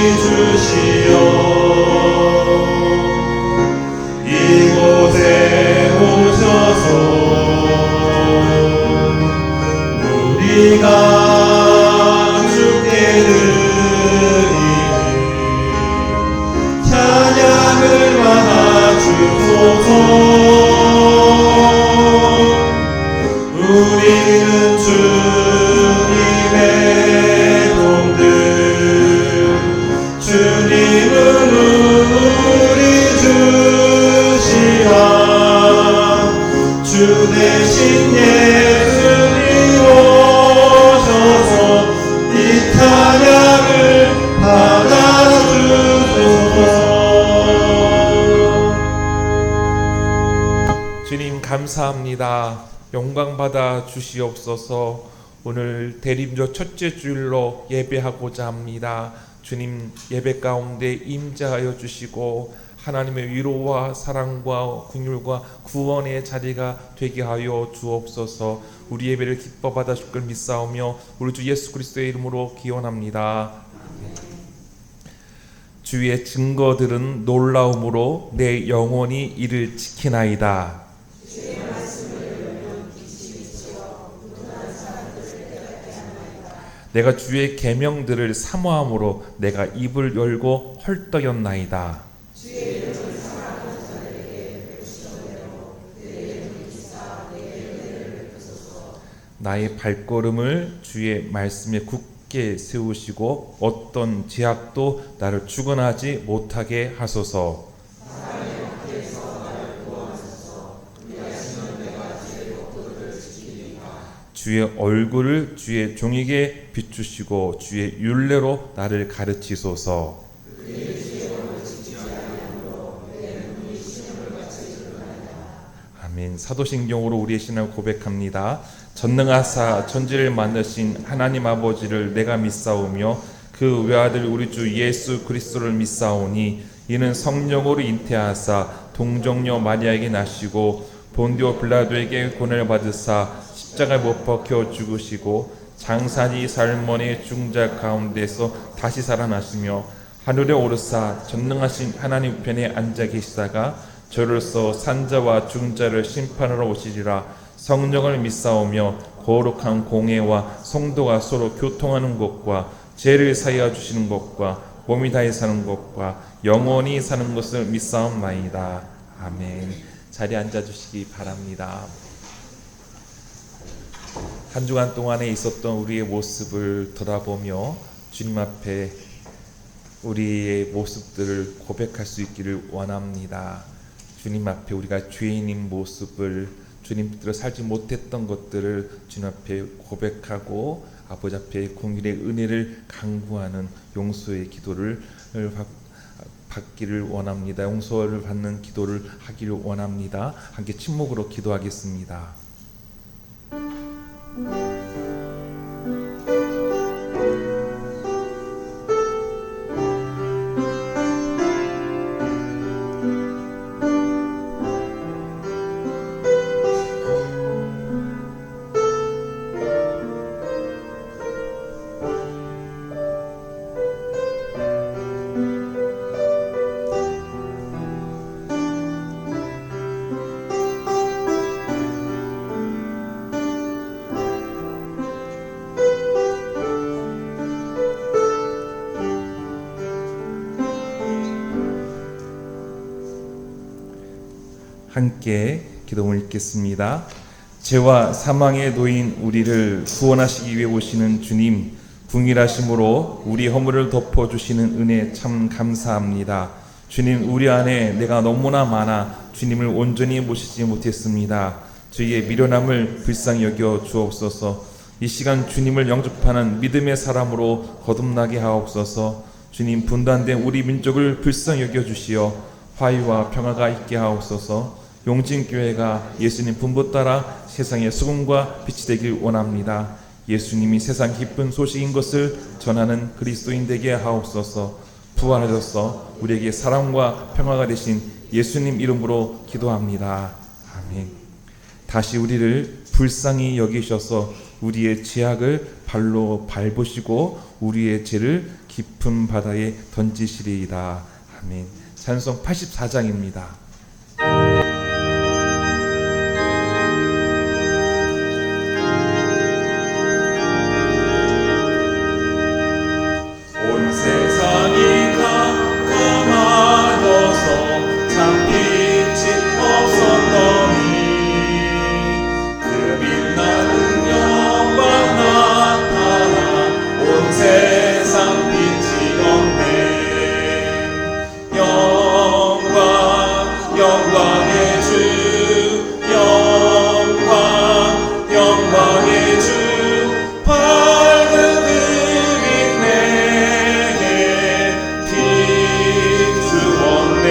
주시어 이곳에 오셔서 우리가 주께 드리는 찬양을 받아주소서. 우리는 주님의 종들, 주님은 우리 주시라. 주 대신 예수님 오셔서 이 찬양을 받아주소서. 주님 감사합니다. 영광 받아 주시옵소서. 오늘 대림조 첫째 주일로 예배하고자 합니다. 주님 예배 가운데 임재하여 주시고 하나님의 위로와 사랑과 긍휼과 구원의 자리가 되게 하여 주옵소서. 우리 예배를 기뻐 받아 주실 걸 믿사오며 우리 주 예수 그리스도의 이름으로 기원합니다. 주의 증거들은 놀라움으로 내 영혼이 이를 지키나이다. 내가 주의 계명들을 사모함으로 내가 입을 열고 헐떡였나이다. 나의 발걸음을 주의 말씀에 굳게 세우시고 어떤 제약도 나를 주관하지 못하게 하소서. 주의 얼굴을 주의 종에게 비추시고 주의 율례로 나를 가르치소서. 아멘. 사도신경으로 우리의 신을 고백합니다. 전능하사 천지를 만드신 하나님 아버지를 내가 믿사오며 그 외아들 우리 주 예수 그리스도를 믿사오니 이는 성령으로 잉태하사 동정녀 마리아에게 나시고 본디오 빌라도에게 고난을 받으사 십자가에 못 박혀 죽으시고 장사지 살몬의 중자 가운데서 다시 살아나시며 하늘에 오르사 전능하신 하나님 우편에 앉아 계시다가 저로서 산자와 중자를 심판하러 오시리라. 성령을 믿사오며 거룩한 공회와 성도가 서로 교통하는 것과 죄를 사하여 주시는 것과 몸이 다해 사는 것과 영원히 사는 것을 믿사옵나이다. 아멘. 자리에 앉아주시기 바랍니다. 한 주간 동안에 있었던 우리의 모습을 돌아보며 주님 앞에 우리의 모습들을 고백할 수 있기를 원합니다. 주님 앞에 우리가 죄인인 모습을, 주님 뜻대로 살지 못했던 것들을 주님 앞에 고백하고 아버지 앞에 공일의 은혜를 간구하는 용서의 기도를 받기를 원합니다. 용서를 받는 기도를 하기를 원합니다. 함께 침묵으로 기도하겠습니다. 함께 기도를 읽겠습니다. 죄와 사망에 놓인 우리를 구원하시기 위해 오시는 주님, 궁일하심으로 우리 허물을 덮어주시는 은혜 참 감사합니다. 주님, 우리 안에 내가 너무나 많아 주님을 온전히 모시지 못했습니다. 저희의 미련함을 불쌍히 여겨 주옵소서. 이 시간 주님을 영접하는 믿음의 사람으로 거듭나게 하옵소서. 주님, 분단된 우리 민족을 불쌍히 여겨 주시어 화의와 평화가 있게 하옵소서. 용진교회가 예수님 분부 따라 세상의 소금과 빛이 되길 원합니다. 예수님이 세상 기쁜 소식인 것을 전하는 그리스도인 되게 하옵소서. 부활하셔서 우리에게 사랑과 평화가 되신 예수님 이름으로 기도합니다. 아멘. 다시 우리를 불쌍히 여기셔서 우리의 죄악을 발로 밟으시고 우리의 죄를 깊은 바다에 던지시리이다. 아멘. 찬송 84장입니다. 온 세상이 깜깜하여서 참 빛이 없었더니 그 빛나는 영광 나타나 온 세상 빛이 없네. 영광의 주 영광의 주 밝은 빛 내게 비추었네.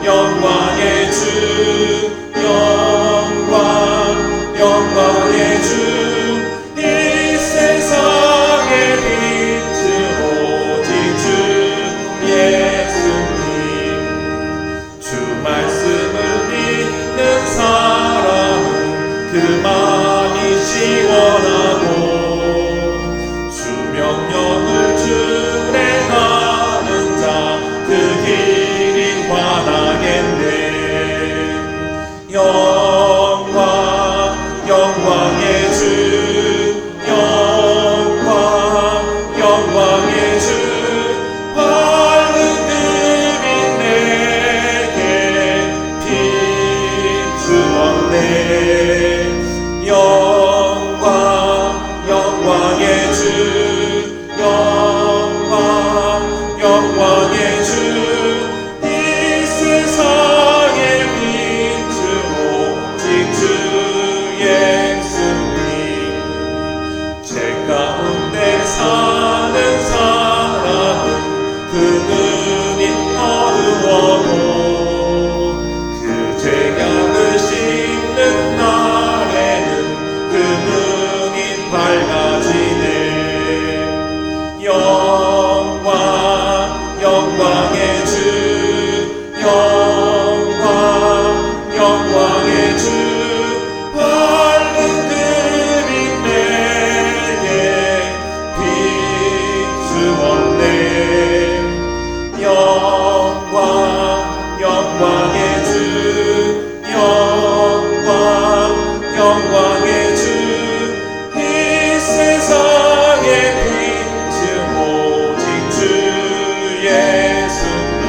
영광의 주 영광의 주 이 세상에 빛은 오직 주 예수님. 주 말씀을 믿는 사람은 그 마음이 시원하고 주 명령을 준행하는 자 그 길이 환하겠네. 영광의 주 영광의 주 밝은 그 빛 내게 비추었네. 영광의 주 영광의 주 이 세상에 빛은 오직 주 예수님. 죄 가운데 사는 사람은 그 눈이 어두워도 그 죄악을 씻는 날에는 그 눈이 밝아지네. 영광의 주 영광의 주 밝은 그 빛 내게 비추었네. 영광의 주 영광의 주 이 세상에 빛은 오직 주 예수님.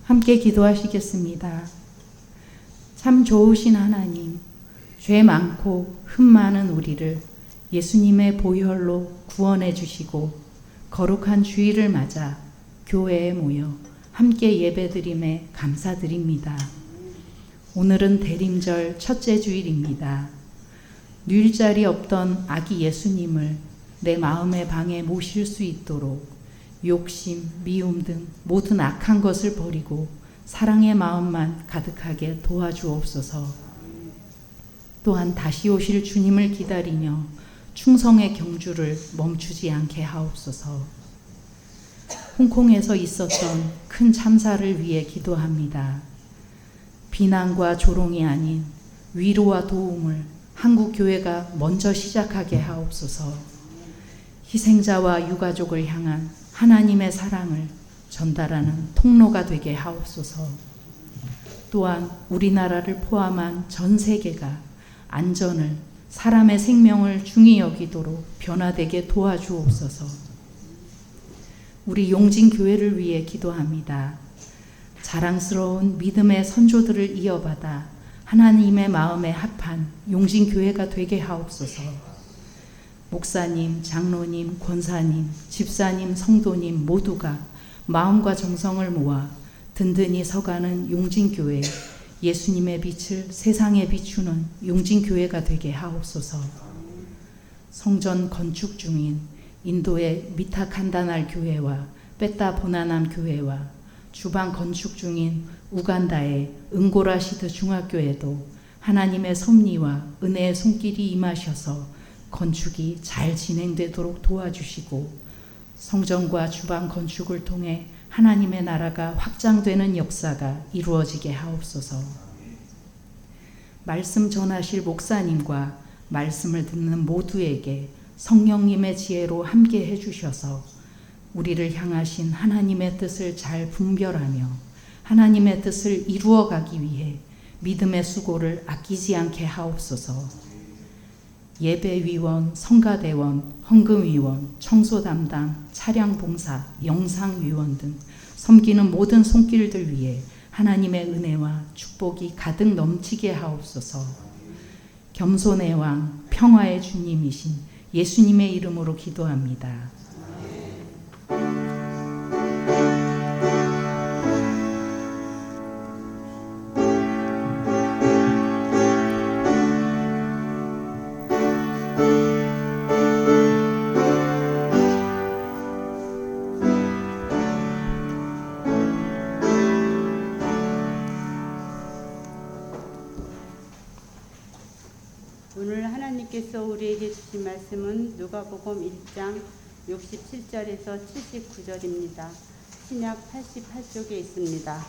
함께 기도하시겠습니다. 참 좋으신 하나님, 죄 많고 흠 많은 우리를 예수님의 보혈로 구원해 주시고 거룩한 주일을 맞아 교회에 모여 함께 예배드림에 감사드립니다. 오늘은 대림절 첫째 주일입니다. 누일 자리 없던 아기 예수님을 내 마음의 방에 모실 수 있도록 욕심, 미움 등 모든 악한 것을 버리고 사랑의 마음만 가득하게 도와주옵소서. 또한 다시 오실 주님을 기다리며 충성의 경주를 멈추지 않게 하옵소서. 홍콩에서 있었던 큰 참사를 위해 기도합니다. 비난과 조롱이 아닌 위로와 도움을 한국 교회가 먼저 시작하게 하옵소서. 희생자와 유가족을 향한 하나님의 사랑을 전달하는 통로가 되게 하옵소서. 또한 우리나라를 포함한 전 세계가 안전을, 사람의 생명을 중히 여기도록 변화되게 도와주옵소서. 우리 용진교회를 위해 기도합니다. 자랑스러운 믿음의 선조들을 이어받아 하나님의 마음에 합한 용진교회가 되게 하옵소서. 목사님, 장로님, 권사님, 집사님, 성도님 모두가 마음과 정성을 모아 든든히 서가는 용진교회, 예수님의 빛을 세상에 비추는 용진교회가 되게 하옵소서. 성전 건축 중인 인도의 미타칸다날 교회와 빼따 보나남 교회와 주방 건축 중인 우간다의 응고라시드 중학교에도 하나님의 섭리와 은혜의 손길이 임하셔서 건축이 잘 진행되도록 도와주시고 성전과 주방 건축을 통해 하나님의 나라가 확장되는 역사가 이루어지게 하옵소서. 말씀 전하실 목사님과 말씀을 듣는 모두에게 성령님의 지혜로 함께 해주셔서 우리를 향하신 하나님의 뜻을 잘 분별하며 하나님의 뜻을 이루어가기 위해 믿음의 수고를 아끼지 않게 하옵소서. 예배위원, 성가대원, 헌금위원, 청소 담당, 차량 봉사, 영상위원 등 섬기는 모든 손길들 위해 하나님의 은혜와 축복이 가득 넘치게 하옵소서. 겸손의 왕, 평화의 주님이신 예수님의 이름으로 기도합니다. 오늘 하나님께서 우리에게 주신 말씀은 누가복음 1장 67절에서 79절입니다. 신약 88쪽에 있습니다.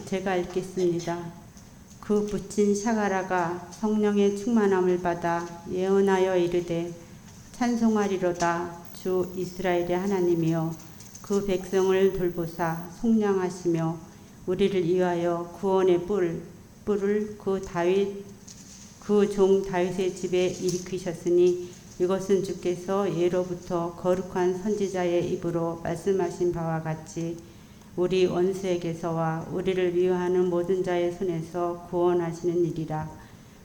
제가 읽겠습니다. 그 붙인 샤가라가 성령의 충만함을 받아 예언하여 이르되 찬송하리로다. 주 이스라엘의 하나님이여 그 백성을 돌보사 속량하시며 우리를 위하여 구원의 뿔을 그 종 다윗의 집에 일으키셨으니 이것은 주께서 예로부터 거룩한 선지자의 입으로 말씀하신 바와 같이 우리 원수에게서와 우리를 미워하는 모든 자의 손에서 구원하시는 일이라.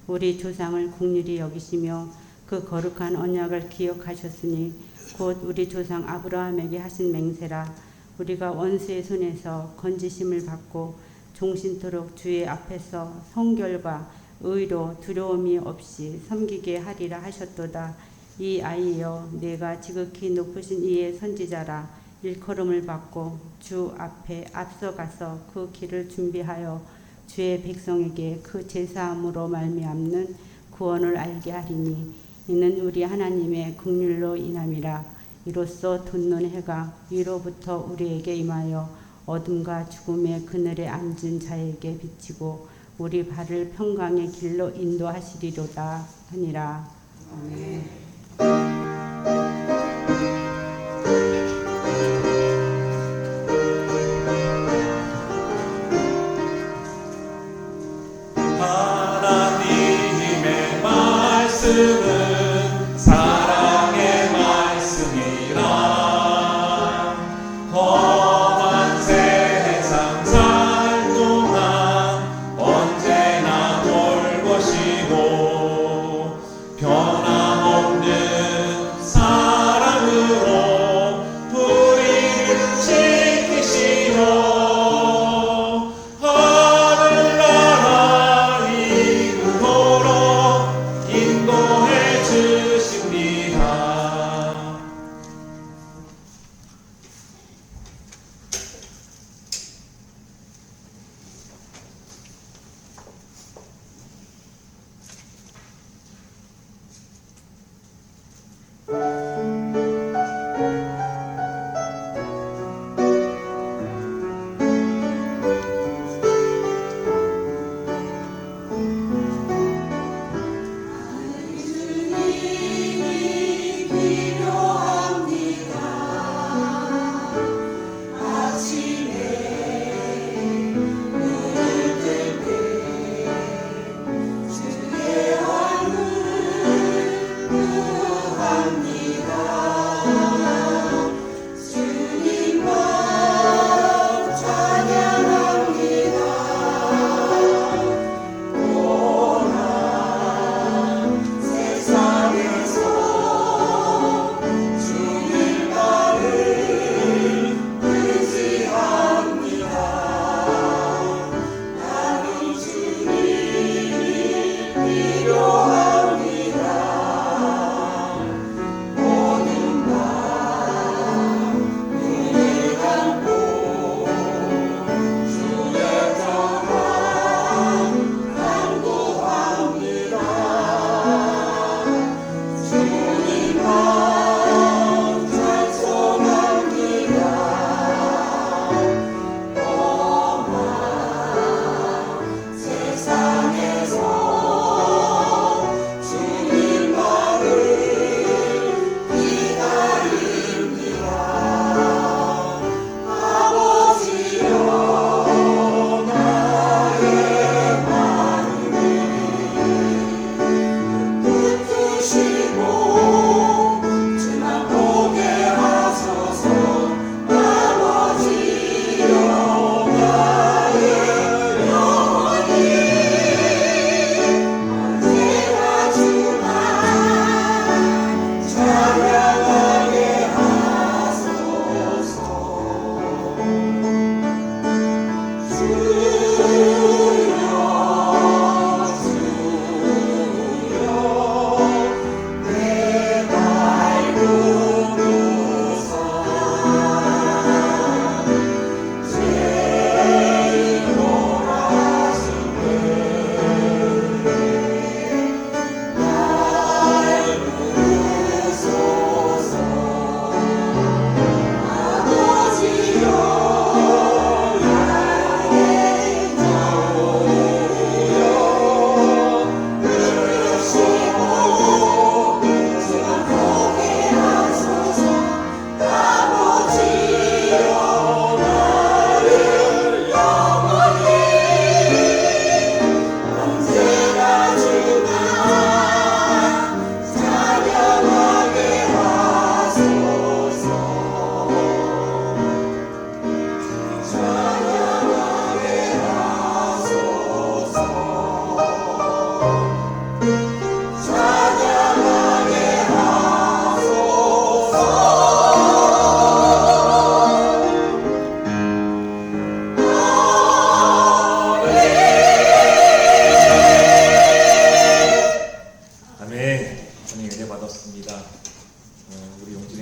우리 조상을 긍휼히 여기시며 그 거룩한 언약을 기억하셨으니 곧 우리 조상 아브라함에게 하신 맹세라. 우리가 원수의 손에서 건지심을 받고 종신토록 주의 앞에서 성결과 의로 두려움이 없이 섬기게 하리라 하셨도다. 이 아이여, 내가 지극히 높으신 이의 선지자라. 일컬음을 받고 주 앞에 앞서가서 그 길을 준비하여 주의 백성에게 그 제사함으로 말미암는 구원을 알게 하리니 이는 우리 하나님의 긍휼로 인함이라. 이로써 돋는 해가 위로부터 우리에게 임하여 어둠과 죽음의 그늘에 앉은 자에게 비치고 우리 발을 평강의 길로 인도하시리로다 하니라. 아멘. 하나님의 말씀은 사랑의 말씀이라. 험한 세상 살 동안 언제나 돌보시고 변함없는 사랑으로 우리를 지키시오.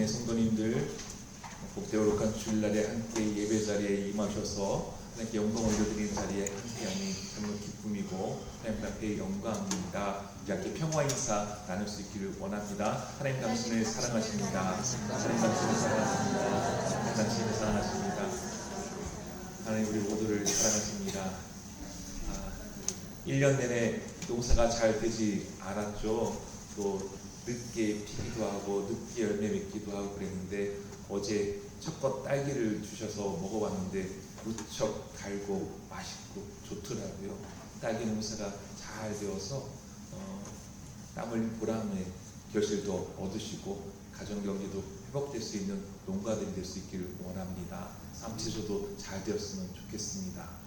시내 성도님들 복되거룩한 주일날에 함께 예배 자리에 임하셔서 하나님께 영광 올려드리는 자리에 함께하니 정말 기쁨이고 하나님 앞에 영광입니다. 이렇게 평화 인사 나눌 수 있기를 원합니다. 하나님 당신을 사랑하십니다. 하나님 당신을 사랑하십니다. 하나님 당신을 사랑하십니다. 하나님 우리 모두를 사랑하십니다. 1년 내내 농사가 잘 되지 않았죠. 또 늦게 피기도 하고 늦게 열매 맺기도 하고 그랬는데 어제 첫번 딸기를 주셔서 먹어봤는데 무척 달고 맛있고 좋더라고요. 딸기 농사가 잘 되어서 땀 흘린 보람의 결실도 얻으시고 가정 경기도 회복될 수 있는 농가들이 될 수 있기를 원합니다. 삼치소도 잘 되었으면 좋겠습니다.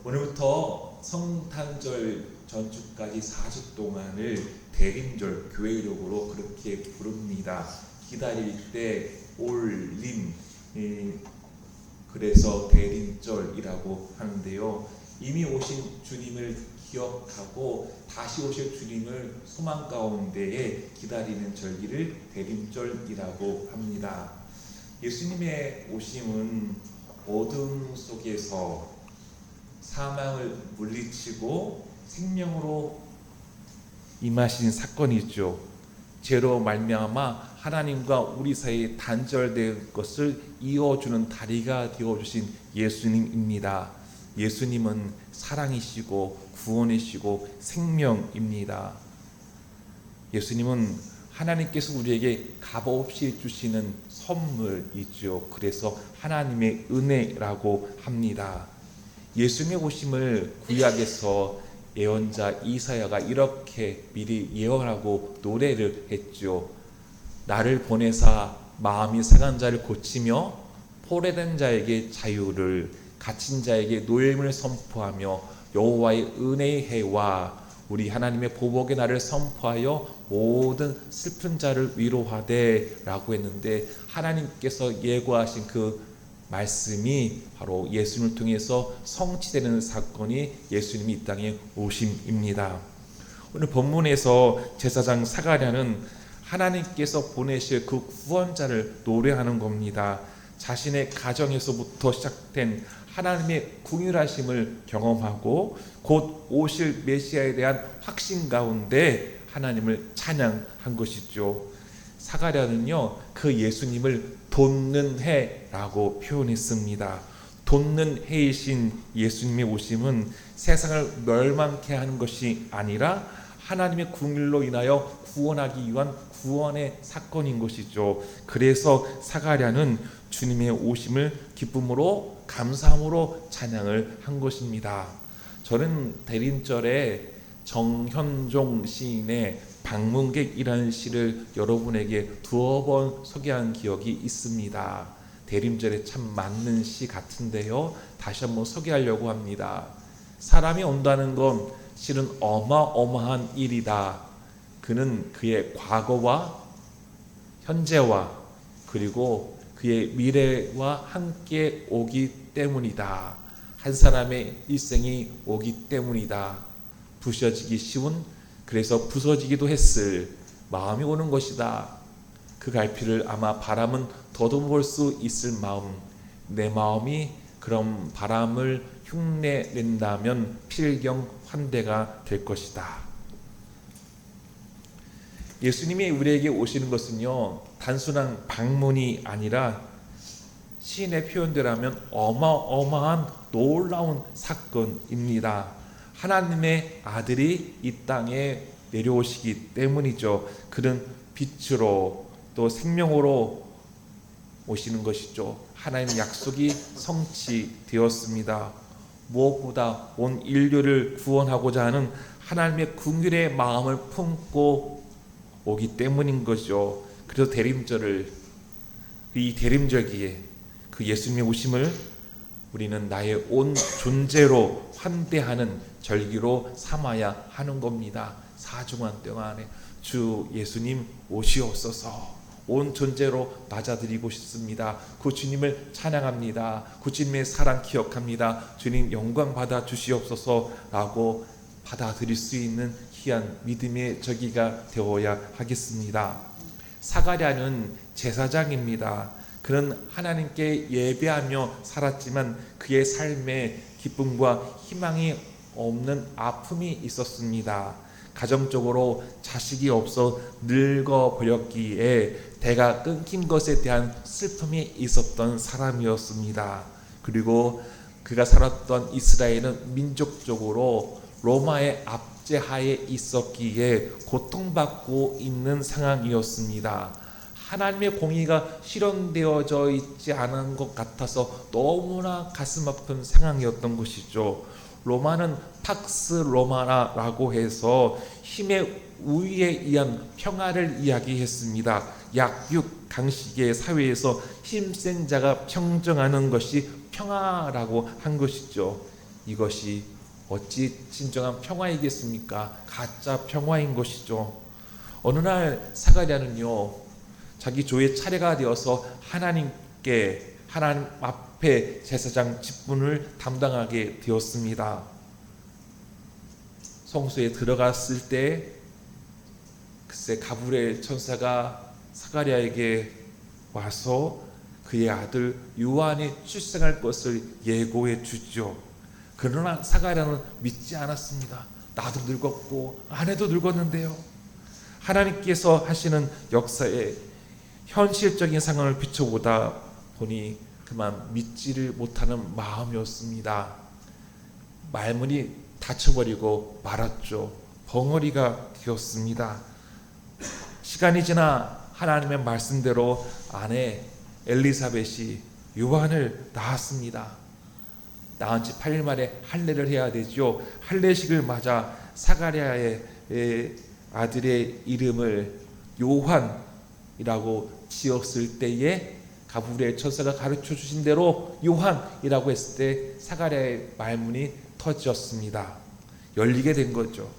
오늘부터 성탄절 전주까지 4주 동안을 대림절 교회 이름으로 그렇게 부릅니다. 기다릴 때 올림, 그래서 대림절이라고 하는데요. 이미 오신 주님을 기억하고 다시 오실 주님을 소망 가운데에 기다리는 절기를 대림절이라고 합니다. 예수님의 오심은 어둠 속에서 사망을 물리치고 생명으로 임하신 사건이죠. 죄로 말미암아 하나님과 우리 사이에 단절된 것을 이어주는 다리가 되어주신 예수님입니다. 예수님은 사랑이시고 구원이시고 생명입니다. 예수님은 하나님께서 우리에게 값없이 주시는 선물이죠. 그래서 하나님의 은혜라고 합니다. 예수님의 오심을 구약에서 예언자 이사야가 이렇게 미리 예언하고 노래를 했죠. 나를 보내사 마음이 상한 자를 고치며 포로된 자에게 자유를, 갇힌 자에게 노임을 선포하며 여호와의 은혜의 해와 우리 하나님의 보복의 날을 선포하여 모든 슬픈 자를 위로하되 라고 했는데, 하나님께서 예고하신 그 말씀이 바로 예수님을 통해서 성취되는 사건이 예수님이 이 땅에 오심입니다. 오늘 본문에서 제사장 사가랴는 하나님께서 보내실 그 구원자를 노래하는 겁니다. 자신의 가정에서부터 시작된 하나님의 궁휼하심을 경험하고 곧 오실 메시아에 대한 확신 가운데 하나님을 찬양한 것이죠. 사가랴는요, 그 예수님을 돋는 해라고 표현했습니다. 돋는 해이신 예수님의 오심은 세상을 멸망케 하는 것이 아니라 하나님의 궁휼로 인하여 구원하기 위한 구원의 사건인 것이죠. 그래서 사가랴는 주님의 오심을 기쁨으로 감사함으로 찬양을 한 것입니다. 저는 대림절에 정현종 시인의 방문객이라는 시를 여러분에게 두어 번 소개한 기억이 있습니다. 대림절에 참 맞는 시 같은데요. 다시 한번 소개하려고 합니다. 사람이 온다는 건 실은 어마어마한 일이다. 그는 그의 과거와 현재와 그리고 그의 미래와 함께 오기 때문이다. 한 사람의 일생이 오기 때문이다. 부셔지기 쉬운, 그래서 부서지기도 했을 마음이 오는 것이다. 그 갈피를 아마 바람은 더듬을 수 있을 마음, 내 마음이 그런 바람을 흉내낸다면 필경환대가 될 것이다. 예수님이 우리에게 오시는 것은요, 단순한 방문이 아니라 시인의 표현대로라면 어마어마한 놀라운 사건입니다. 하나님의 아들이 이 땅에 내려오시기 때문이죠. 그는 빛으로 또 생명으로 오시는 것이죠. 하나님의 약속이 성취되었습니다. 무엇보다 온 인류를 구원하고자 하는 하나님의 긍휼의 마음을 품고 오기 때문인 거죠. 그래서 대림절을, 이 대림절기에 그 예수님의 오심을 우리는 나의 온 존재로 환대하는 절기로 삼아야 하는 겁니다. 4주간 동안에 주 예수님 오시옵소서 온 존재로 맞아드리고 싶습니다. 그 주님을 찬양합니다. 그 주님의 사랑 기억합니다. 주님 영광 받아 주시옵소서 라고 받아들일 수 있는 귀한 믿음의 절기가 되어야 하겠습니다. 사가랴는 제사장입니다. 그는 하나님께 예배하며 살았지만 그의 삶에 기쁨과 희망이 없는 아픔이 있었습니다. 가정적으로 자식이 없어 늙어버렸기에 대가 끊긴 것에 대한 슬픔이 있었던 사람이었습니다. 그리고 그가 살았던 이스라엘은 민족적으로 로마의 압제하에 있었기에 고통받고 있는 상황이었습니다. 하나님의 공의가 실현되어져 있지 않은 것 같아서 너무나 가슴 아픈 상황이었던 것이죠. 로마는 팍스 로마라고 해서 힘의 우위에 의한 평화를 이야기했습니다. 약육 강식의 사회에서 힘센 자가 평정하는 것이 평화라고 한 것이죠. 이것이 어찌 진정한 평화이겠습니까? 가짜 평화인 것이죠. 어느 날 사가랴는요, 자기 조의 차례가 되어서 하나님 앞에 제사장 직분을 담당하게 되었습니다. 성소에 들어갔을 때 글쎄 가브리엘 천사가 사가랴에게 와서 그의 아들 요한이 출생할 것을 예고해 주죠. 그러나 사가랴는 믿지 않았습니다. 나도 늙었고 아내도 늙었는데요. 하나님께서 하시는 역사에 현실적인 상황을 비춰보다 보니 그만 믿지를 못하는 마음이었습니다. 말문이 닫혀버리고 말았죠. 벙어리가 되었습니다. 시간이 지나 하나님의 말씀대로 아내 엘리사벳이 요한을 낳았습니다. 낳은 지 8일 만에 할례를 해야 되죠. 할례식을 맞아 사가랴의 아들의 이름을 요한이라고 지었을 때에 가브리엘 천사가 가르쳐 주신 대로 요한이라고 했을 때 사가랴의 말문이 터졌습니다. 열리게 된 거죠.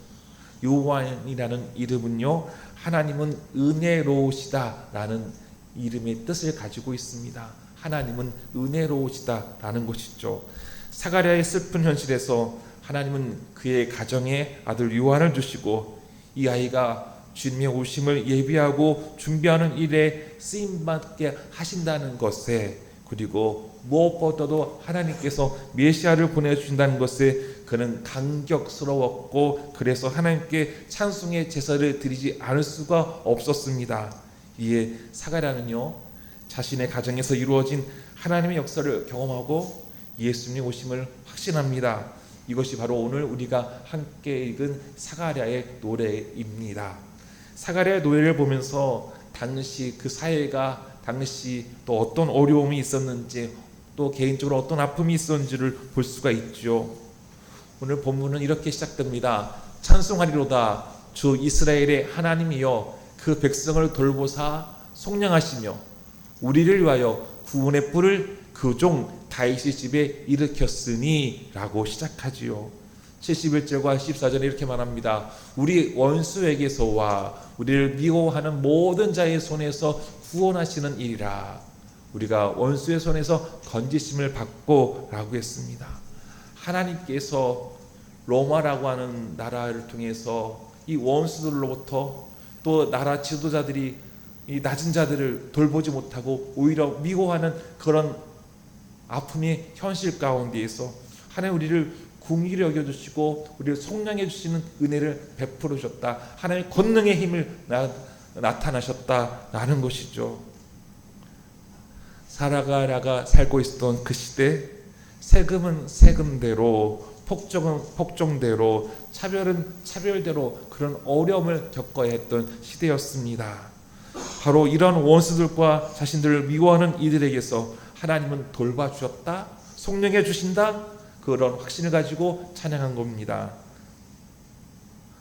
요한이라는 이름은요, 하나님은 은혜로우시다라는 이름의 뜻을 가지고 있습니다. 하나님은 은혜로우시다라는 것이죠. 사가랴의 슬픈 현실에서 하나님은 그의 가정에 아들 요한을 주시고 이 아이가 주님의 오심을 예비하고 준비하는 일에 쓰임받게 하신다는 것에, 그리고 무엇보다도 하나님께서 메시아를 보내주신다는 것에 그는 감격스러웠고, 그래서 하나님께 찬송의 제사를 드리지 않을 수가 없었습니다. 이에 사가랴는요, 자신의 가정에서 이루어진 하나님의 역사를 경험하고 예수님의 오심을 확신합니다. 이것이 바로 오늘 우리가 함께 읽은 사가랴의 노래입니다. 사가랴의 노래를 보면서 당시 그 사회가 당시 또 어떤 어려움이 있었는지, 또 개인적으로 어떤 아픔이 있었는지를 볼 수가 있죠. 오늘 본문은 이렇게 시작됩니다. 찬송하리로다 주 이스라엘의 하나님이여 그 백성을 돌보사 속량하시며 우리를 위하여 구원의 뿔을 그 종 다윗의 집에 일으켰으니 라고 시작하지요. 71절과 14절에 이렇게 말합니다. 우리 원수에게서와 우리를 미워하는 모든 자의 손에서 구원하시는 일이라. 우리가 원수의 손에서 건지심을 받고 라고 했습니다. 하나님께서 로마라고 하는 나라를 통해서 이 원수들로부터, 또 나라 지도자들이 이 낮은 자들을 돌보지 못하고 오히려 미워하는 그런 아픔의 현실 가운데에서 하나님 우리를 궁일히 여겨주시고 우리를 속량해 주시는 은혜를 베풀어 주셨다. 하나님의 권능의 힘을 나타나셨다라는 것이죠. 사가랴가 살고 있었던 그 시대, 세금은 세금대로, 폭정은 폭정대로, 차별은 차별대로 그런 어려움을 겪어야 했던 시대였습니다. 바로 이런 원수들과 자신들을 미워하는 이들에게서 하나님은 돌봐주셨다, 속량해 주신다, 그런 확신을 가지고 찬양한 겁니다.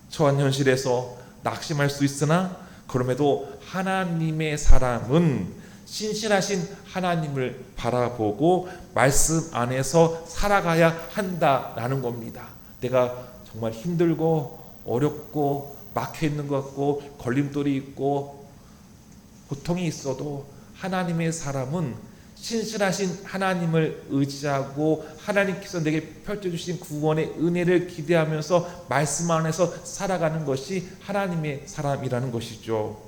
처한 현실에서 낙심할 수 있으나 그럼에도 하나님의 사람은 신실하신 하나님을 바라보고 말씀 안에서 살아가야 한다라는 겁니다. 내가 정말 힘들고 어렵고 막혀있는 것 같고 걸림돌이 있고 고통이 있어도 하나님의 사람은 신실하신 하나님을 의지하고 하나님께서 내게 펼쳐주신 구원의 은혜를 기대하면서 말씀 안에서 살아가는 것이 하나님의 사람이라는 것이죠.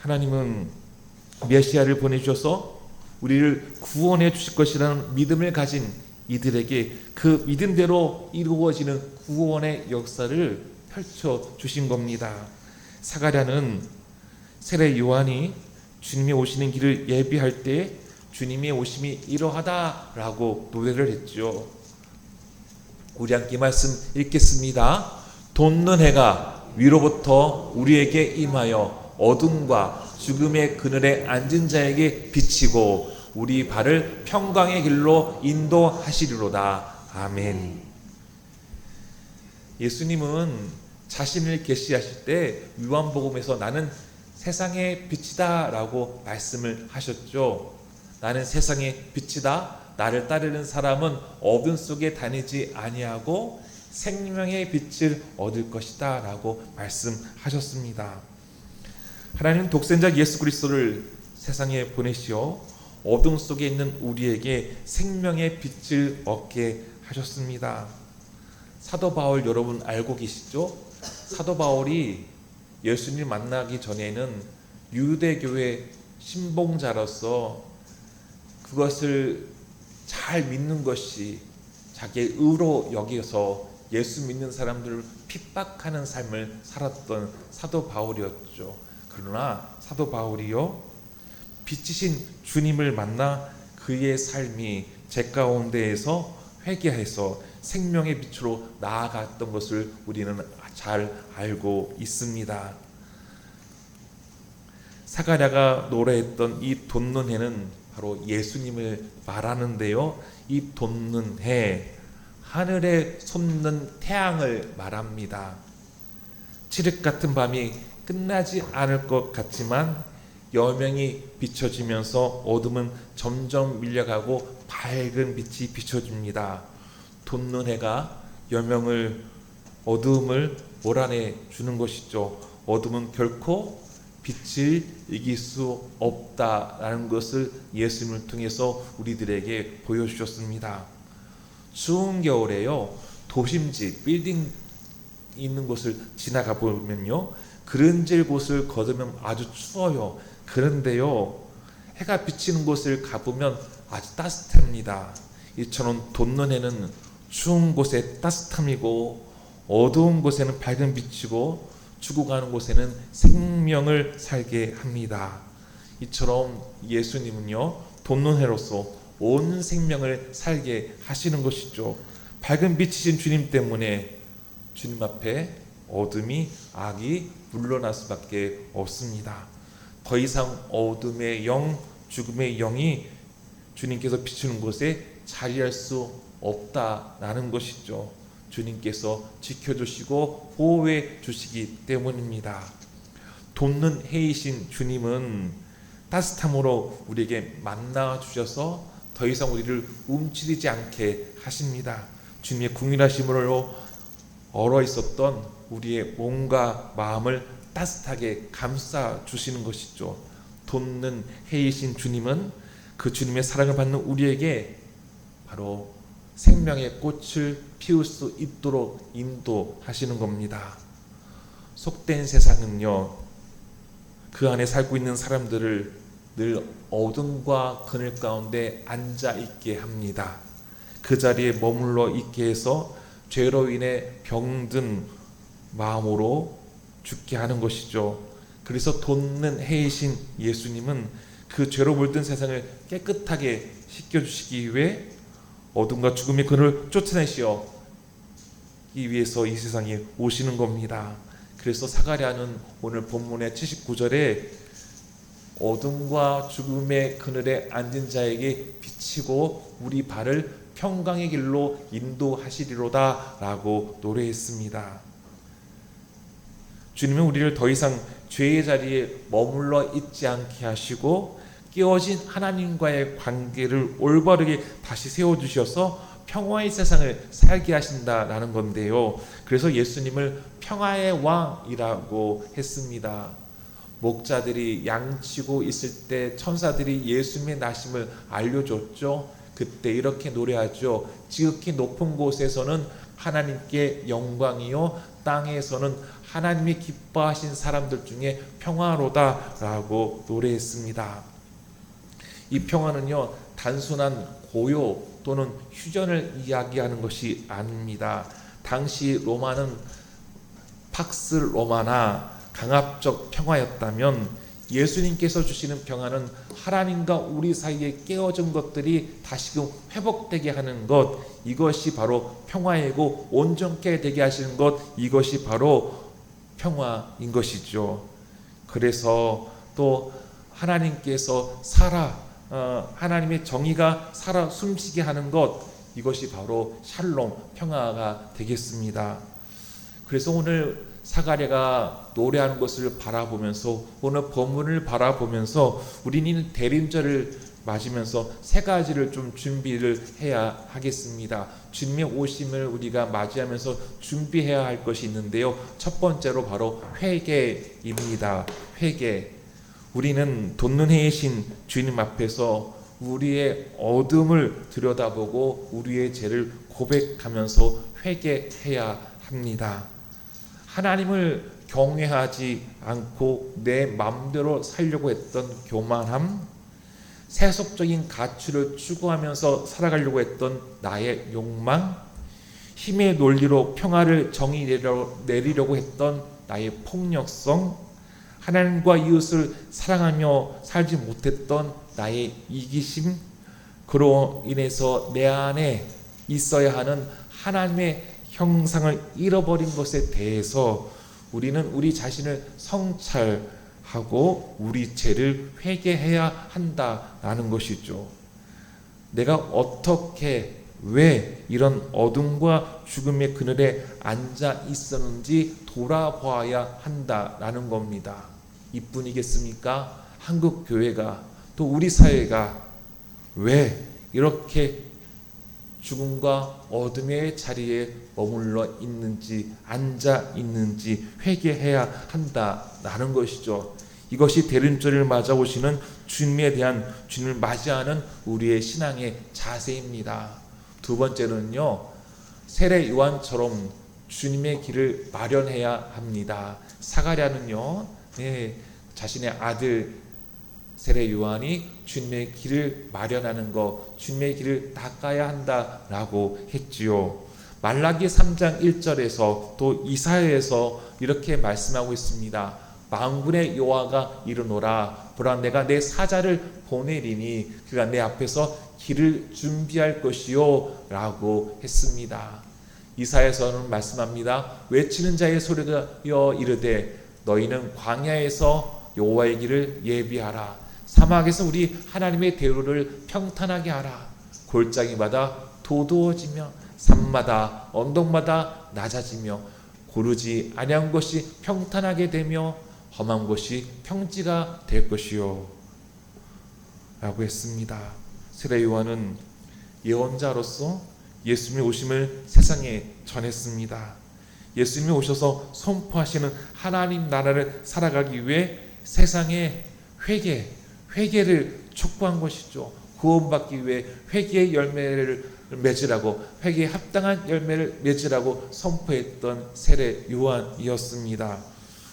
하나님은 메시아를 보내주셔서 우리를 구원해 주실 것이라는 믿음을 가진 이들에게 그 믿음대로 이루어지는 구원의 역사를 펼쳐 주신 겁니다. 사가랴는 세례 요한이 주님이 오시는 길을 예비할 때 주님의 오심이 이러하다라고 노래를 했죠. 우리 함께 말씀 읽겠습니다. 돋는 해가 위로부터 우리에게 임하여 어둠과 죽음의 그늘에 앉은 자에게 비치고 우리 발을 평강의 길로 인도하시리로다. 아멘. 예수님은 자신을 계시하실 때 요한복음에서 나는 세상의 빛이다 라고 말씀을 하셨죠. 나는 세상의 빛이다. 나를 따르는 사람은 어둠 속에 다니지 아니하고 생명의 빛을 얻을 것이다 라고 말씀하셨습니다. 하나님은 독생자 예수 그리스도를 세상에 보내시어 어둠 속에 있는 우리에게 생명의 빛을 얻게 하셨습니다. 사도 바울 여러분 알고 계시죠? 사도 바울이 예수님 만나기 전에는 유대교의 신봉자로서 그것을 잘 믿는 것이 자기의 의로 여겨서 예수 믿는 사람들을 핍박하는 삶을 살았던 사도 바울이었죠. 그러나 사도 바울이요 빛이신 주님을 만나 그의 삶이 제 가운데에서 회개해서 생명의 빛으로 나아갔던 것을 우리는 잘 알고 있습니다. 사가랴가 노래했던 이 돋는 해는 바로 예수님을 말하는데요. 이 돋는 해, 하늘에 솟는 태양을 말합니다. 칠흑 같은 밤이 끝나지 않을 것 같지만 여명이 비춰지면서 어둠은 점점 밀려가고 밝은 빛이 비춰집니다. 돋는 해가 여명을 어둠을 몰아내 주는 것이죠. 어둠은 결코 빛을 이길 수 없다라는 것을 예수님을 통해서 우리들에게 보여주셨습니다. 추운 겨울에요 도심지 빌딩 있는 곳을 지나가 보면요 그른질 곳을 걸으면 아주 추워요. 그런데요 해가 비치는 곳을 가보면 아주 따뜻합니다. 이처럼 돋는 해는 추운 곳에 따뜻함이고 어두운 곳에는 밝은 빛이고 죽어가는 곳에는 생명을 살게 합니다. 이처럼 예수님은요 돋는 해로서 온 생명을 살게 하시는 것이죠. 밝은 빛이신 주님 때문에 주님 앞에 어둠이 악이 물러날 수밖에 없습니다. 더 이상 어둠의 영, 죽음의 영이 주님께서 비추는 곳에 자리할 수 없다라는 것이죠. 주님께서 지켜주시고 보호해 주시기 때문입니다. 돋는 해이신 주님은 따뜻함으로 우리에게 만나 주셔서 더 이상 우리를 움츠리지 않게 하십니다. 주님의 궁일하심으로 얼어 있었던 우리의 몸과 마음을 따뜻하게 감싸 주시는 것이죠. 돋는 해이신 주님은 그 주님의 사랑을 받는 우리에게 바로 생명의 꽃을 피울 수 있도록 인도하시는 겁니다. 속된 세상은요 그 안에 살고 있는 사람들을 늘 어둠과 그늘 가운데 앉아 있게 합니다. 그 자리에 머물러 있게 해서 죄로 인해 병든 마음으로 죽게 하는 것이죠. 그래서 돋는 해이신 예수님은 그 죄로 물든 세상을 깨끗하게 씻겨주시기 위해 어둠과 죽음의 그늘을 쫓아내시기 위해서 이 세상에 오시는 겁니다. 그래서 사가랴는 오늘 본문의 79절에 어둠과 죽음의 그늘에 앉은 자에게 비치고 우리 발을 평강의 길로 인도하시리로다 라고 노래했습니다. 주님은 우리를 더 이상 죄의 자리에 머물러 있지 않게 하시고 깨어진 하나님과의 관계를 올바르게 다시 세워주셔서 평화의 세상을 살게 하신다라는 건데요. 그래서 예수님을 평화의 왕이라고 했습니다. 목자들이 양치고 있을 때 천사들이 예수님의 나심을 알려줬죠. 그때 이렇게 노래하죠. 지극히 높은 곳에서는 하나님께 영광이요 땅에서는 하나님이 기뻐하신 사람들 중에 평화로다라고 노래했습니다. 이 평화는요 단순한 고요 또는 휴전을 이야기하는 것이 아닙니다. 당시 로마는 팍스 로마나 강압적 평화였다면 예수님께서 주시는 평화는 하나님과 우리 사이에 깨어진 것들이 다시금 회복되게 하는 것, 이것이 바로 평화이고 온전케 되게 하시는 것, 이것이 바로 평화인 것이죠. 그래서 또 하나님께서 하나님의 정의가 살아 숨쉬게 하는 것, 이것이 바로 샬롬 평화가 되겠습니다. 그래서 오늘 사가랴가 노래하는 것을 바라보면서 오늘 본문을 바라보면서 우리는 대림절을 맞으면서 세 가지를 좀 준비를 해야 하겠습니다. 주님의 오심을 우리가 맞이하면서 준비해야 할 것이 있는데요. 첫 번째로 바로 회개입니다. 회개. 우리는 돈눈해이신 주님 앞에서 우리의 어둠을 들여다보고 우리의 죄를 고백하면서 회개해야 합니다. 하나님을 경외하지 않고 내 마음대로 살려고 했던 교만함, 세속적인 가치를 추구하면서 살아가려고 했던 나의 욕망, 힘의 논리로 평화를 내리려고 했던 나의 폭력성, 하나님과 이웃을 사랑하며 살지 못했던 나의 이기심, 그로 인해서 내 안에 있어야 하는 하나님의 형상을 잃어버린 것에 대해서 우리는 우리 자신을 성찰하고 우리 죄를 회개해야 한다라는 것이죠. 내가 어떻게 왜 이런 어둠과 죽음의 그늘에 앉아 있었는지 돌아봐야 한다라는 겁니다. 이뿐이겠습니까? 한국 교회가 또 우리 사회가 왜 이렇게 죽음과 어둠의 자리에 머물러 있는지 앉아 있는지 회개해야 한다라는 것이죠. 이것이 대림절을 맞아오시는 주님을 맞이하는 우리의 신앙의 자세입니다. 두 번째는요, 세례 요한처럼 주님의 길을 마련해야 합니다. 사가랴는요, 자신의 아들 세례 요한이 주님의 길을 마련하는 것, 주님의 길을 닦아야 한다라고 했지요. 말라기 3장 1절에서 또 이사야에서 이렇게 말씀하고 있습니다. 만군의 여호와가 이르노라, 보라 내가 내 사자를 보내리니 그가 내 앞에서 길을 준비할 것이요 라고 했습니다. 이사야에서는 말씀합니다. 외치는 자의 소리가 이르되 너희는 광야에서 여호와의 길을 예비하라. 사막에서 우리 하나님의 대로를 평탄하게 하라. 골짜기마다 도두어지며 산마다 언덕마다 낮아지며 고르지 아니한 것이 평탄하게 되며 험한 것이 평지가 될 것이요 라고 했습니다. 세례 요한은 예언자로서 예수님의 오심을 세상에 전했습니다. 예수님이 오셔서 선포하시는 하나님 나라를 살아가기 위해 세상에 회개를 촉구한 것이죠. 구원받기 위해 회개의 열매를 맺으라고, 회개에 합당한 열매를 맺으라고 선포했던 세례 요한이었습니다.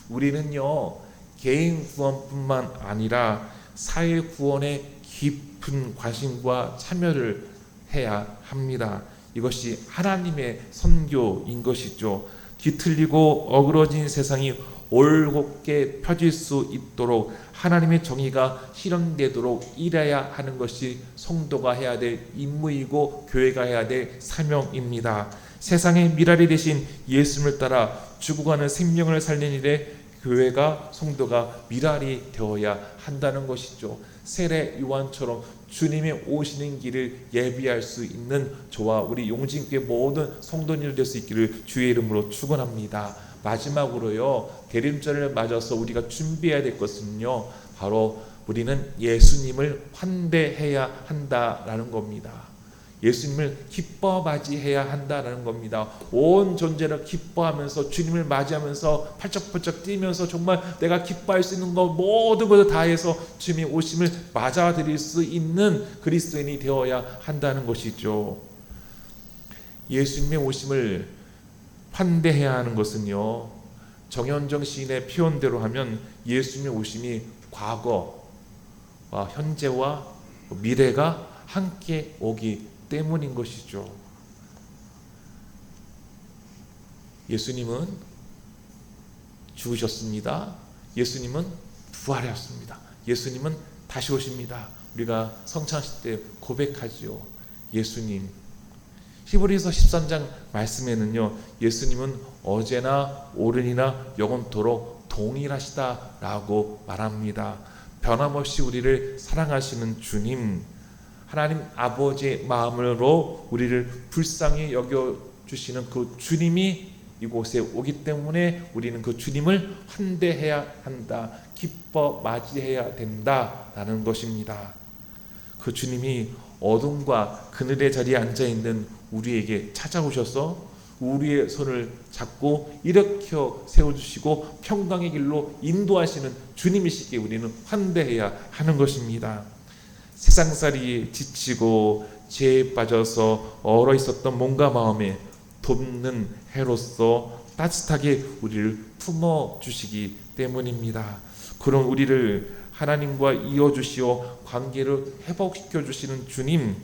우리는요, 개인 구원뿐만 아니라 사회 구원에 깊은 관심과 참여를 해야 합니다. 이것이 하나님의 선교인 것이죠. 뒤틀리고 어그러진 세상이 올곧게 펴질 수 있도록 하나님의 정의가 실현되도록 일해야 하는 것이 성도가 해야 될 임무이고 교회가 해야 될 사명입니다. 세상의 미랄이 되신 예수님을 따라 죽어가는 생명을 살리는 일에 교회가 성도가 미랄이 되어야 한다는 것이죠. 세례 요한처럼 주님의 오시는 길을 예비할 수 있는 저와 우리 용진교회 모든 성도님들 될 수 있기를 주의 이름으로 축원합니다. 마지막으로요, 대림절을 맞아서 우리가 준비해야 될 것은요, 바로 우리는 예수님을 환대해야 한다라는 겁니다. 예수님을 기뻐 맞이해야 한다라는 겁니다. 온 존재를 기뻐하면서 주님을 맞이하면서 팔쩍팔쩍 뛰면서 정말 내가 기뻐할 수 있는 것 모든 것을 다해서 주님의 오심을 맞아들일 수 있는 그리스도인이 되어야 한다는 것이죠. 예수님의 오심을 환대해야 하는 것은요, 정현정 시인의 표현대로 하면 예수님의 오심이 과거와 현재와 미래가 함께 오기 때문인 것이죠. 예수님은 죽으셨습니다. 예수님은 부활하셨습니다. 예수님은 다시 오십니다. 우리가 성찬식 때 고백하지요. 예수님. 히브리서 13장 말씀에는요, 예수님은 어제나 오늘이나 영원토록 동일하시다라고 말합니다. 변함없이 우리를 사랑하시는 주님, 하나님 아버지의 마음으로 우리를 불쌍히 여겨주시는 그 주님이 이곳에 오기 때문에 우리는 그 주님을 환대해야 한다, 기뻐 맞이해야 된다라는 것입니다. 그 주님이 어둠과 그늘의 자리에 앉아있는 우리에게 찾아오셔서 우리의 손을 잡고 일으켜 세워주시고 평강의 길로 인도하시는 주님이시기에 우리는 환대해야 하는 것입니다. 세상살이에 지치고 죄에 빠져서 얼어 있었던 몸과 마음에 돕는 해로서 따뜻하게 우리를 품어주시기 때문입니다. 그런 우리를 하나님과 이어주시어 관계를 회복시켜주시는 주님,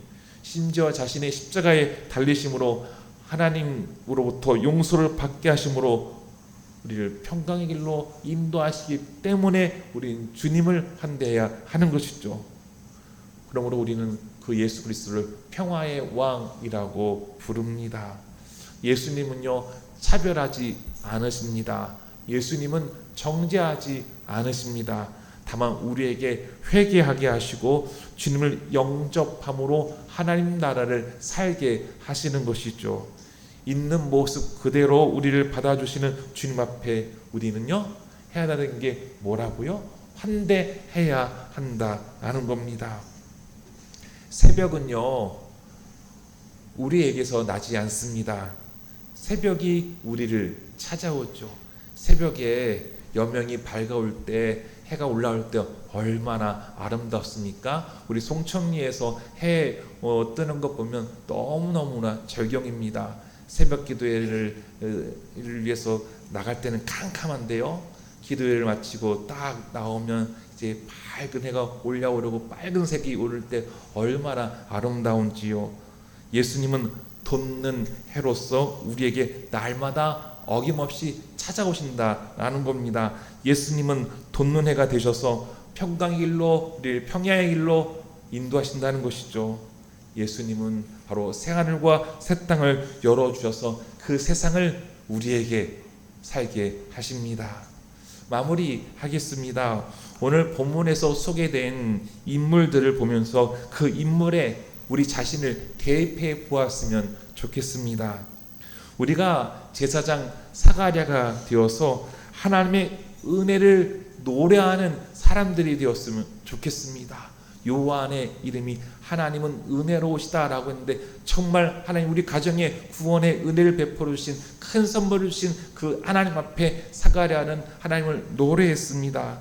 심지어 자신의 십자가에 달리심으로 하나님으로부터 용서를 받게 하심으로 우리를 평강의 길로 인도하시기 때문에 우리는 주님을 환대해야 하는 것이죠. 그러므로 우리는 그 예수 그리스도를 평화의 왕이라고 부릅니다. 예수님은요, 차별하지 않으십니다. 예수님은 정죄하지 않으십니다. 다만 우리에게 회개하게 하시고 주님을 영접함으로 하나님 나라를 살게 하시는 것이죠. 있는 모습 그대로 우리를 받아주시는 주님 앞에 우리는요, 해야 하는 게 뭐라고요? 환대해야 한다라는 겁니다. 새벽은요, 우리에게서 나지 않습니다. 새벽이 우리를 찾아오죠. 새벽에 여명이 밝아올 때, 해가 올라올 때 얼마나 아름답습니까? 우리 송천리에서 해 뜨는 것 보면 너무너무나 절경입니다. 새벽 기도회를 위해서 나갈 때는 캄캄한데요, 기도회를 마치고 딱 나오면 이제 밝은 해가 올라오르고 빨간색이 오를 때 얼마나 아름다운지요. 예수님은 돋는 해로서 우리에게 날마다 어김없이 찾아오신다라는 겁니다. 예수님은 돋는 해가 되셔서 평강의 길로, 우리를 평야의 길로 인도하신다는 것이죠. 예수님은 바로 새하늘과 새 땅을 열어주셔서 그 세상을 우리에게 살게 하십니다. 마무리하겠습니다. 오늘 본문에서 소개된 인물들을 보면서 그 인물에 우리 자신을 대입해 보았으면 좋겠습니다. 우리가 제사장 사가랴가 되어서 하나님의 은혜를 노래하는 사람들이 되었으면 좋겠습니다. 요한의 이름이 하나님은 은혜로우시다라고 했는데 정말 하나님 우리 가정에 구원의 은혜를 베풀어 주신 큰 선물을 주신 그 하나님 앞에 사가랴는 하나님을 노래했습니다.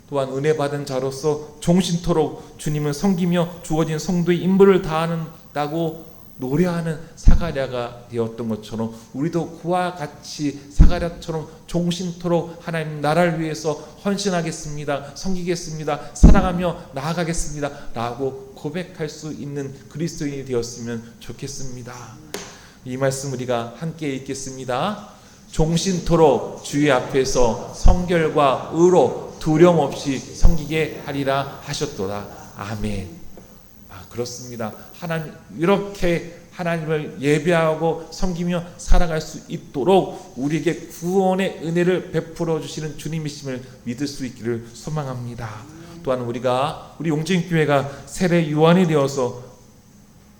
또한 은혜 받은 자로서 종신토록 주님을 섬기며 주어진 성도의 임무를 다하는다고 노래하는 사가랴가 되었던 것처럼 우리도 그와 같이 사가랴처럼 종신토록 하나님 나라를 위해서 헌신하겠습니다, 섬기겠습니다, 사랑하며 나아가겠습니다 라고 고백할 수 있는 그리스도인이 되었으면 좋겠습니다. 이 말씀 우리가 함께 읽겠습니다. 종신토록 주의 앞에서 성결과 의로 두려움 없이 섬기게 하리라 하셨도다. 아멘. 그렇습니다. 하나님 이렇게 하나님을 예배하고 섬기며 살아갈 수 있도록 우리에게 구원의 은혜를 베풀어 주시는 주님이심을 믿을 수 있기를 소망합니다. 또한 우리 용진교회가 세례 요한이 되어서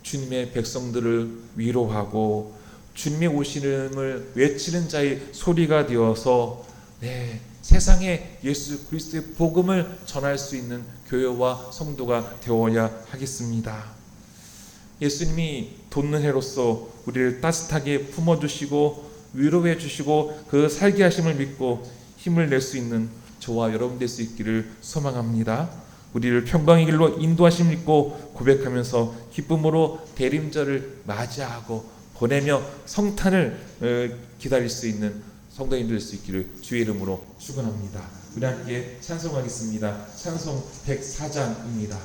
주님의 백성들을 위로하고 주님의 오심을 외치는 자의 소리가 되어서 세상에 예수 그리스도의 복음을 전할 수 있는 교회와 성도가 되어야 하겠습니다. 예수님이 돋는 해로서 우리를 따뜻하게 품어주시고 위로해 주시고 그 살게 하심을 믿고 힘을 낼 수 있는 저와 여러분 될 수 있기를 소망합니다. 우리를 평강의 길로 인도하심 믿고 고백하면서 기쁨으로 대림절을 맞이하고 보내며 성탄을 기다릴 수 있는 성도님들 될 수 있기를 주의 이름으로 축원합니다. 우리 함께 찬송하겠습니다. 찬송 104장입니다.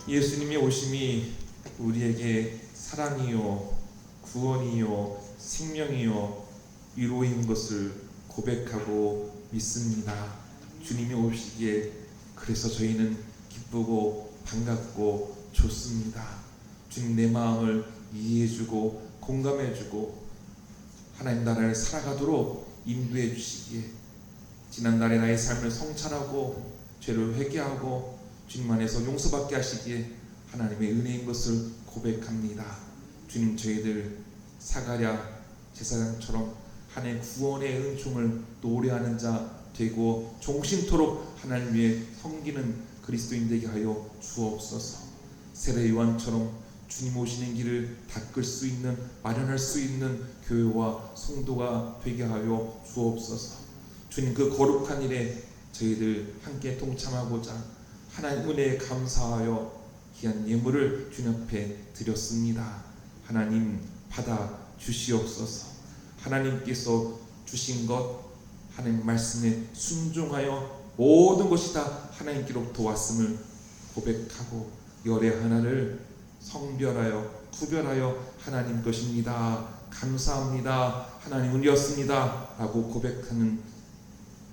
예수님의 오심이 우리에게 사랑이요, 구원이요, 생명이요, 위로인 것을 고백하고 믿습니다. 주님이 오시기에 그래서 저희는 기쁘고 반갑고 좋습니다. 주님 내 마음을 이해해주고 공감해주고 하나님 나라를 살아가도록 인도해 주시기에 지난날의 나의 삶을 성찰하고 죄를 회개하고 주님 안에서 용서받게 하시기에 하나님의 은혜인 것을 고백합니다. 주님 저희들 사가랴 제사장처럼 하나님의 구원의 은총을 노래하는 자 되고 종신토록 하나님 위해 섬기는 그리스도인 되게 하여 주옵소서. 세례 요한처럼 주님 오시는 길을 닦을 수 있는 마련할 수 있는 교회와 성도가 되게 하여 주옵소서. 주님 그 거룩한 일에 저희들 함께 동참하고자 하나님 은혜에 감사하여 귀한 예물을 주님 앞에 드렸습니다. 하나님 받아 주시옵소서. 하나님께서 주신 것 하나님 말씀에 순종하여 모든 것이 다 하나님께로부터 왔음을 고백하고 열의 하나를 성별하여 구별하여 하나님 것입니다. 감사합니다. 하나님 은혜였습니다. 라고 고백하는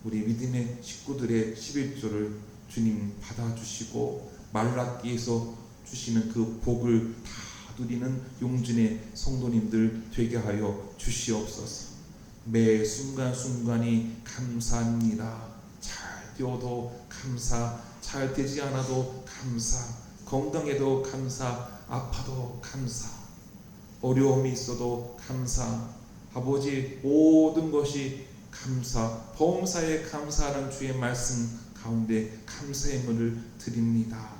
우리 믿음의 식구들의 11조를 주님 받아주시고 말라기에서 주시는 그 복을 다 누리는 용진의 성도님들 되게 하여 주시옵소서. 매 순간순간이 감사합니다. 잘 되어도 감사, 잘 되지 않아도 감사, 건강해도 감사, 아파도 감사, 어려움이 있어도 감사, 아버지 모든 것이 감사, 범사에 감사하는 주의 말씀 가운데 감사의 문을 드립니다.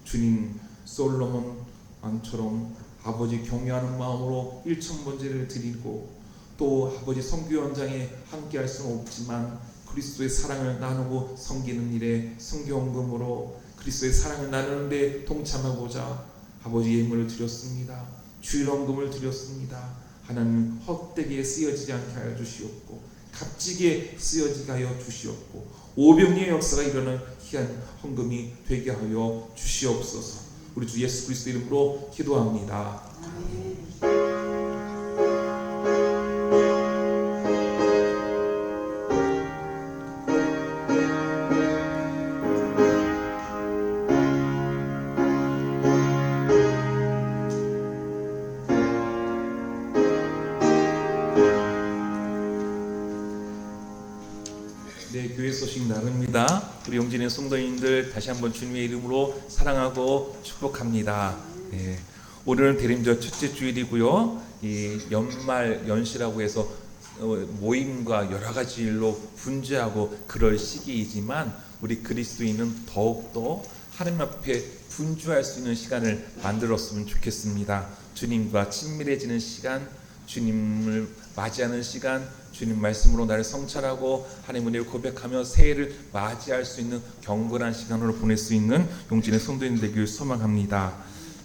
주님 솔로몬 왕처럼 아버지 경외하는 마음으로 일천번제를 드리고 또 아버지 선교 현장에 함께할 수는 없지만 그리스도의 사랑을 나누고 섬기는 일에 선교헌금으로 그리스도의 사랑을 나누는데 동참하고자 아버지 예물을 드렸습니다. 주일헌금을 드렸습니다. 하나님 헛되게 쓰여지지 않게 하여 주시옵고 값지게 쓰여지게 하여 주시옵고 오병이의 역사가 일어나는 귀한 헌금이 되게 하여 주시옵소서. 우리 주 예수 그리스도 이름으로 기도합니다. 네, 교회 소식 나눕니다. 우리 용진의 성도님들 다시 한번 주님의 이름으로 사랑하고 축복합니다. 네, 오늘은 대림절 첫째 주일이고요. 이 연말 연시라고 해서 모임과 여러 가지 일로 분주하고 그럴 시기이지만 우리 그리스도인은 더욱더 하나님 앞에 분주할 수 있는 시간을 만들었으면 좋겠습니다. 주님과 친밀해지는 시간, 주님을 맞이하는 시간, 주님 말씀으로 나를 성찰하고 하나님 은혜를 고백하며 새해를 맞이할 수 있는 경건한 시간으로 보낼 수 있는 용진의 성도인 되기를 소망합니다.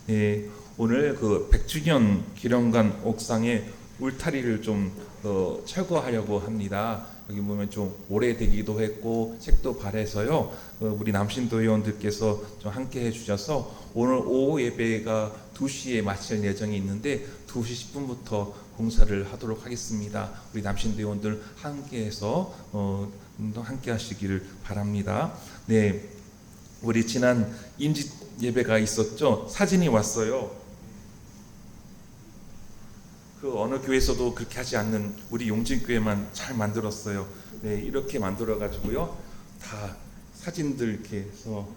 예, 오늘 그 100주년 기념관 옥상에 울타리를 좀 철거하려고 합니다. 여기 보면 좀 오래되기도 했고 책도 바래서요. 우리 남신도 회원들께서 좀 함께 해주셔서 오늘 오후 예배가 2시에 마칠 예정이 있는데 2시 10분부터 공사를 하도록 하겠습니다. 우리 남신도 회원들 함께해서 함께 하시기를 바랍니다. 네, 우리 지난 임지 예배가 있었죠. 사진이 왔어요. 그 어느 교회에서도 그렇게 하지 않는 우리 용진교회만 잘 만들었어요. 네, 이렇게 만들어 가지고요. 다 사진들 이렇게 해서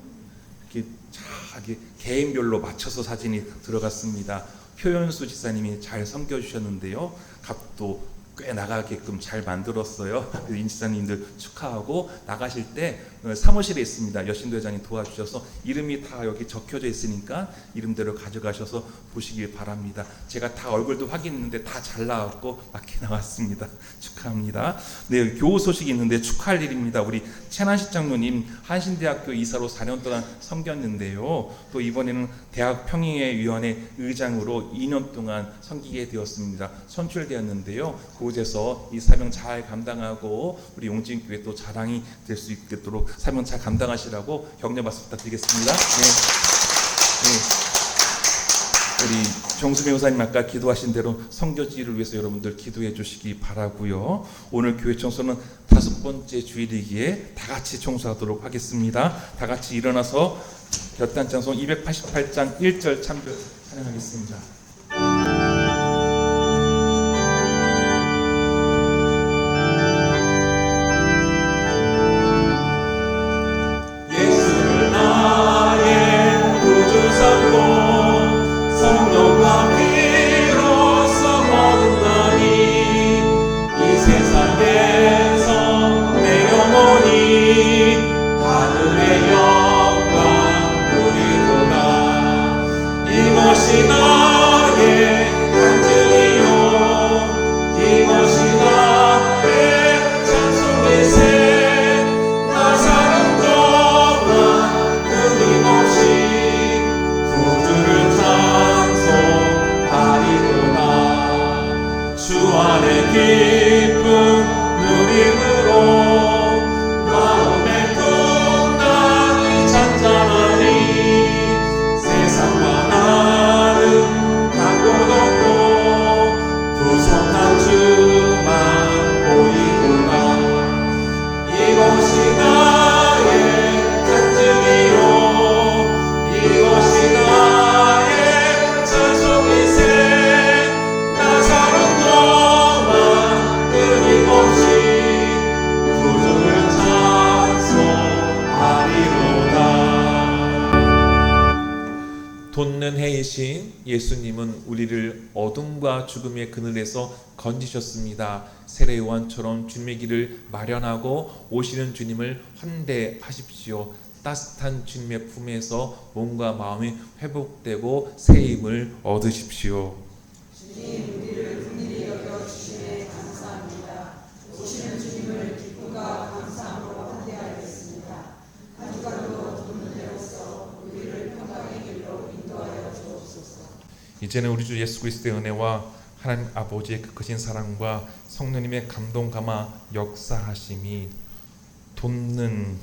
이렇게 잘 개인별로 맞춰서 사진이 들어갔습니다. 표현수 지사님이 잘 섬겨주셨는데요. 값도 꽤 나가게끔 잘 만들었어요. 임 지사님들 축하하고 나가실 때 사무실에 있습니다. 여신도 회장님 도와주셔서 이름이 다 여기 적혀져 있으니까 이름대로 가져가셔서 보시길 바랍니다. 제가 다 얼굴도 확인했는데 다 잘 나왔고 맞게 나왔습니다. 축하합니다. 네, 교우 소식이 있는데 축하할 일입니다. 우리 최난식 장로님 한신대학교 이사로 4년 동안 섬겼는데요. 또 이번에는 대학 평의회위원회 의장으로 2년 동안 섬기게 되었습니다. 선출되었는데요. 그곳에서 이 사명 잘 감당하고 우리 용진교회 또 자랑이 될 수 있도록 사명 잘 감당하시라고 격려 말씀 부탁드리겠습니다. 우리 정수미 목사님 아까 기도하신 대로 선교지를 위해서 여러분들 기도해 주시기 바라고요. 오늘 교회 청소는 5번째 주일이기에 다 같이 청소하도록 하겠습니다. 다 같이 일어나서 곁단 찬송 288장 1절 찬양하겠습니다. 돕는 해이신 예수님은 우리를 어둠과 죽음의 그늘에서 건지셨습니다. 세례요한처럼 주님의 길을 마련하고 오시는 주님을 환대하십시오. 따뜻한 주님의 품에서 몸과 마음이 회복되고 새 힘을 얻으십시오. 이제는 우리 주 예수 그리스도의 은혜와 하나님 아버지의 그 크신 사랑과 성령님의 감동 감화 역사하심이 돕는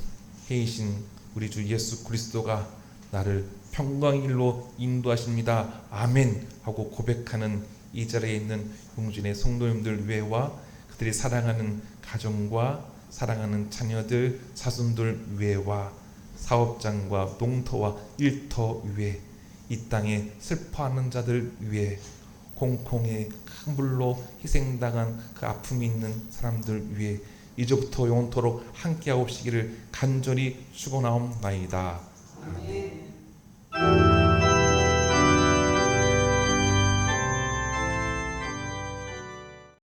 해이신 우리 주 예수 그리스도가 나를 평강의 길로 인도하십니다. 아멘 하고 고백하는 이 자리에 있는 용진의 성도님들 위에와 그들이 사랑하는 가정과 사랑하는 자녀들, 사순들 위에와 사업장과 농터와 일터 위에 이 땅에 슬퍼하는 자들 위에 공공의 큰 불로 희생당한 그 아픔이 있는 사람들 위에 이제부터 영원토록 함께하옵시기를 간절히 축원하옵나이다. 아멘.